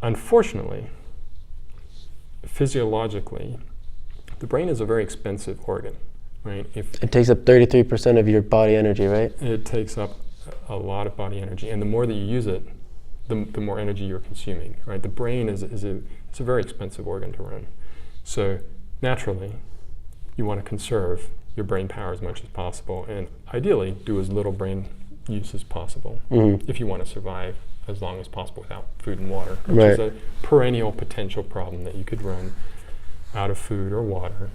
unfortunately, physiologically, the brain is a very expensive organ, right? It takes up 33% of your body energy, right? It takes up a lot of body energy, and the more that you use it, the more energy you're consuming, right? The brain it's a very expensive organ to run. So naturally, you want to conserve your brain power as much as possible, and ideally do as little brain use as possible if you want to survive as long as possible without food and water, which is a perennial potential problem that you could run out of food or water.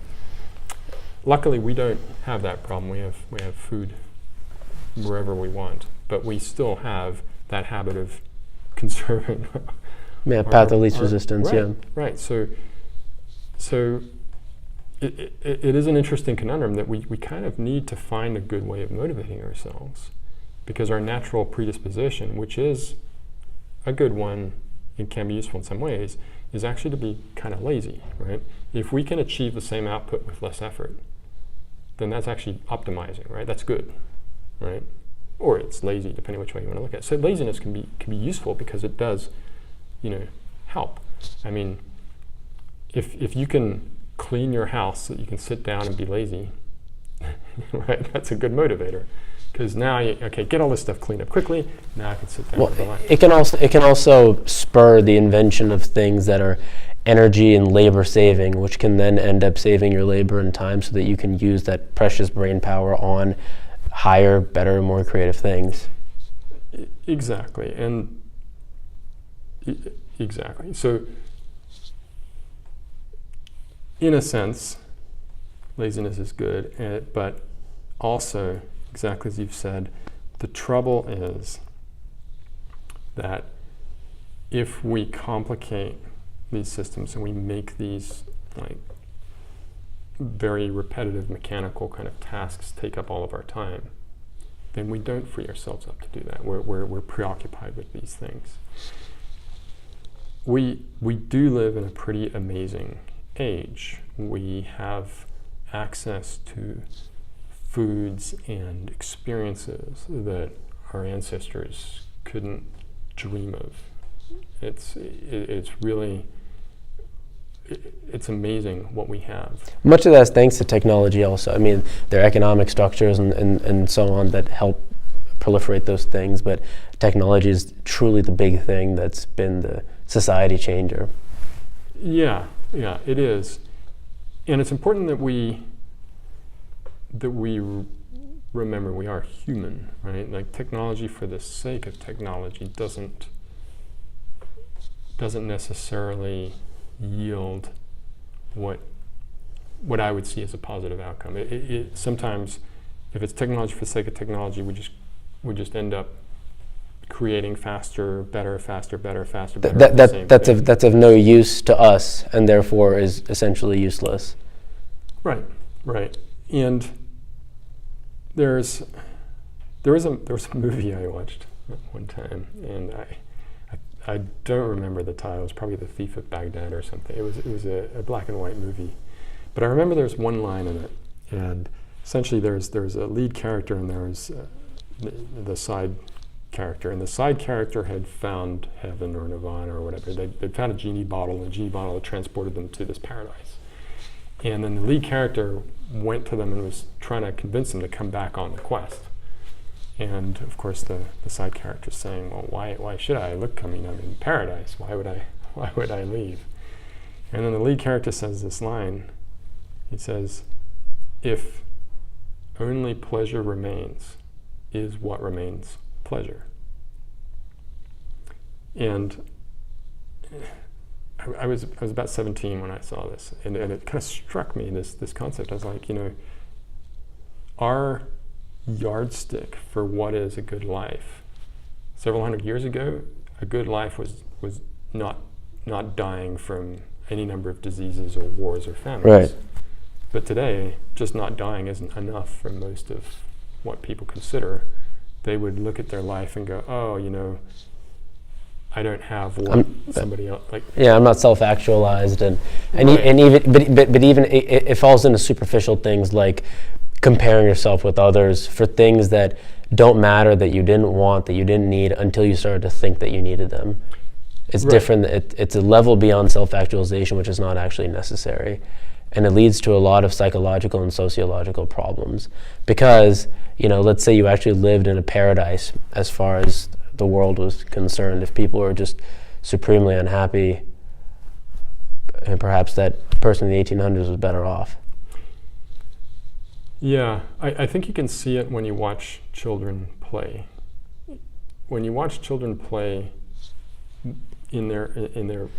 Luckily, we don't have that problem. We have food wherever we want, but we still have that habit of conserving. Path of least resistance. Right. So it is an interesting conundrum that we kind of need to find a good way of motivating ourselves, because our natural predisposition, which is a good one and can be useful in some ways, is actually to be kind of lazy, right? If we can achieve the same output with less effort, then that's actually optimizing, right? That's good, right? Or it's lazy, depending which way you want to look at it. So laziness can be useful because it does, help. I mean, if you can clean your house so that you can sit down and be lazy, right? That's a good motivator. Because now, get all this stuff cleaned up quickly. Now I can sit down and relax. It can also spur the invention of things that are energy and labor saving, which can then end up saving your labor and time, so that you can use that precious brain power on higher, better, more creative things. Exactly, and exactly. So, in a sense, laziness is good, but also, exactly as you've said, the trouble is that if we complicate these systems and we make these very repetitive mechanical kind of tasks take up all of our time, then we don't free ourselves up to do that. We're preoccupied with these things. We do live in a pretty amazing age. We have access to foods and experiences that our ancestors couldn't dream of. It's really amazing what we have. Much of that is thanks to technology also. I mean, there are economic structures and so on that help proliferate those things, but technology is truly the big thing that's been the society changer. Yeah, it is. And it's important that we remember we are human, right? Like, technology for the sake of technology doesn't necessarily yield what I would see as a positive outcome. It sometimes, if it's technology for the sake of technology, we just end up creating faster, better. That's of no use to us, and therefore is essentially useless. Right. And there was a movie I watched one time, and I don't remember the title. It was probably The Thief of Baghdad or something. It was a black and white movie, but I remember there's one line in it, and essentially there's a lead character and there's the side character, and the side character had found heaven or nirvana or whatever. They'd found a genie bottle, and the genie bottle had transported them to this paradise. And then the lead character went to them and was trying to convince them to come back on the quest. And of course, the side character is saying, "Well, why should I? Look, I'm in paradise. Why would I leave?" And then the lead character says this line. He says, "If only pleasure remains, is what remains pleasure?" And I was about 17 when I saw this, and it kind of struck me, this concept. I was like, our yardstick for what is a good life, several hundred years ago, a good life was not dying from any number of diseases or wars or famines. Right. But today, just not dying isn't enough for most of what people consider. They would look at their life and go, "Oh, I don't have what somebody else like." Yeah, I'm not self-actualized, and even it falls into superficial things like comparing yourself with others for things that don't matter, that you didn't want, that you didn't need until you started to think that you needed them. It's Right. different. It's a level beyond self-actualization, which is not actually necessary. And it leads to a lot of psychological and sociological problems. Because, let's say you actually lived in a paradise as far as the world was concerned. If people were just supremely unhappy, and perhaps that person in the 1800s was better off. Yeah, I think you can see it when you watch children play. When you watch children play in their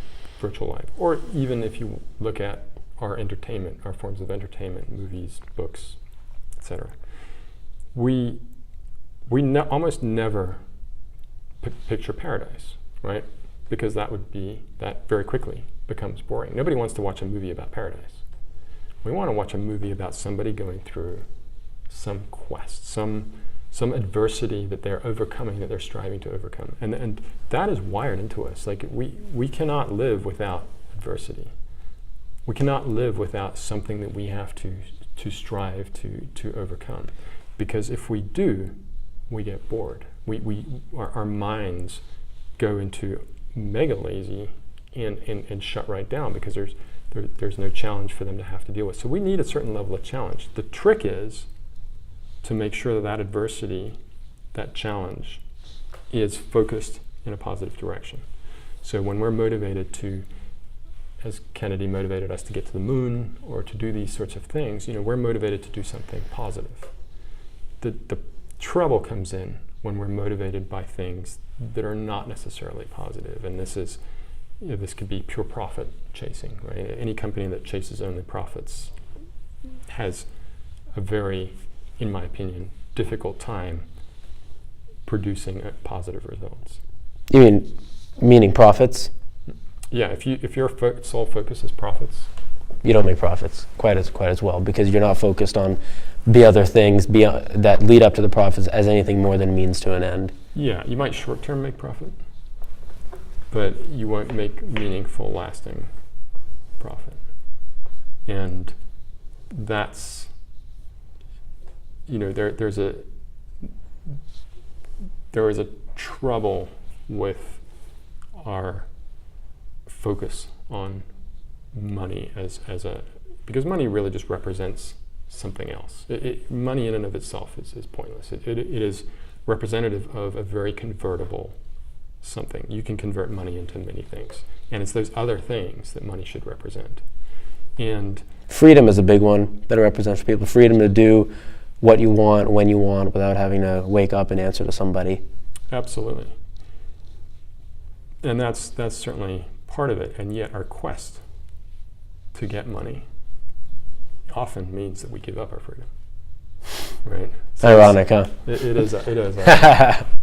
virtual life, or even if you look at our entertainment, our forms of entertainment, movies, books, etc. We almost never picture paradise, right? Because that very quickly becomes boring. Nobody wants to watch a movie about paradise. We want to watch a movie about somebody going through some quest, some adversity that they're overcoming, that they're striving to overcome. And that is wired into us. Like we cannot live without adversity. We cannot live without something that we have to strive to overcome. Because if we do, we get bored. Our minds go into mega lazy and shut right down because there's no challenge for them to have to deal with. So we need a certain level of challenge. The trick is to make sure that adversity, that challenge, is focused in a positive direction. So when we're motivated to, as Kennedy motivated us to get to the moon or to do these sorts of things, we're motivated to do something positive. The trouble comes in when we're motivated by things that are not necessarily positive, and this could be pure profit chasing, right? Any company that chases only profits has a very, in my opinion, difficult time producing positive results. You meaning profits? Yeah, if your sole focus is profits, you don't make profits quite as well, because you're not focused on the other things that lead up to the profits as anything more than means to an end. Yeah, you might short-term make profit, but you won't make meaningful, lasting profit. And that's, there is a trouble with our focus on money because money really just represents something else. Money in and of itself is pointless. It is representative of a very convertible something. You can convert money into many things, and it's those other things that money should represent. And freedom is a big one that it represents for people. Freedom to do what you want, when you want, without having to wake up and answer to somebody. Absolutely. And that's certainly part of it. And yet our quest to get money often means that we give up our freedom. Right? So ironic, huh? It is.